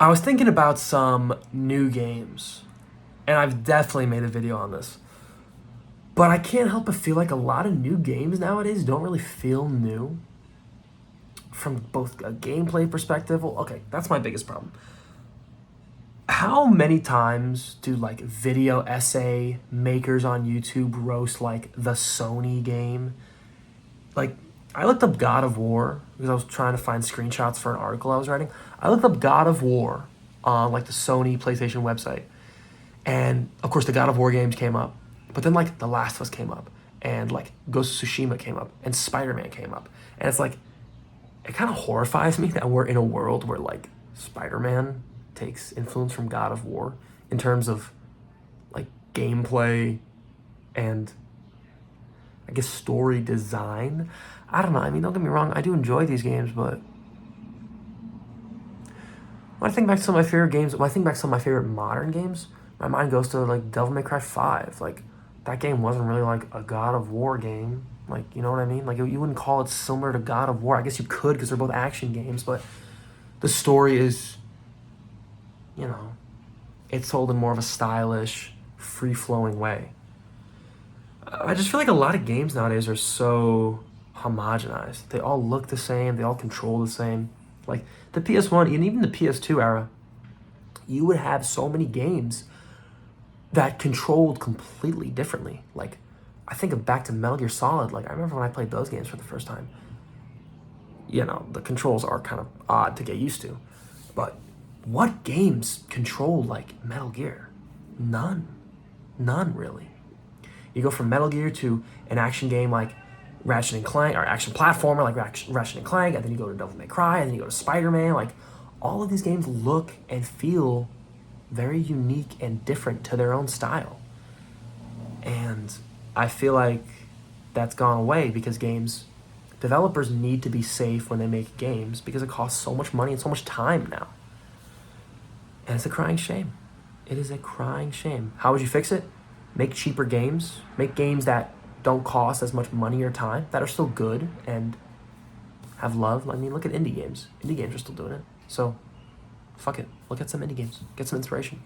I was thinking about some new games, and I've definitely made a video on this. But I can't help but feel like a lot of new games nowadays don't really feel new from both a gameplay perspective. Well, okay, that's my biggest problem. How many times do like video essay makers on YouTube roast like the Sony game? Like, I looked up God of War because I was trying to find screenshots for an article I was writing. I looked up God of War on like the Sony PlayStation website. And of course, the God of War games came up, but then like The Last of Us came up, and like Ghost of Tsushima came up, and Spider Man came up, and it's like it kind of horrifies me that we're in a world where like Spider Man takes influence from God of War in terms of like gameplay and I guess story design. I don't know. I mean, don't get me wrong. I do enjoy these games, but when I think back to some of my favorite games, when I think back to some of my favorite modern games, my mind goes to like Devil May Cry 5. Like that game wasn't really like a God of War game. Like, you know what I mean? Like you wouldn't call it similar to God of War. I guess you could because they're both action games, but the story is, you know, it's told in more of a stylish, free-flowing way. I just feel like a lot of games nowadays are so homogenized. They all look the same. They all control the same. Like the PS1 and even the PS2 era, you would have so many games that controlled completely differently. Like, I think of back to Metal Gear Solid. Like, I remember when I played those games for the first time. You know, the controls are kind of odd to get used to. But what games control like Metal Gear? None. None, really. You go from Metal Gear to an action game like Ratchet and Clank, or action platformer like Ratchet and Clank, and then you go to Devil May Cry, and then you go to Spider-Man. Like, all of these games look and feel very unique and different to their own style. And I feel like that's gone away because developers need to be safe when they make games because it costs so much money and so much time now. And it's a crying shame. It is a crying shame. How would you fix it? Make cheaper games. Make games that don't cost as much money or time, that are still good and have love. I mean, look at indie games. Indie games are still doing it. So, fuck it. Look at some indie games. Get some inspiration.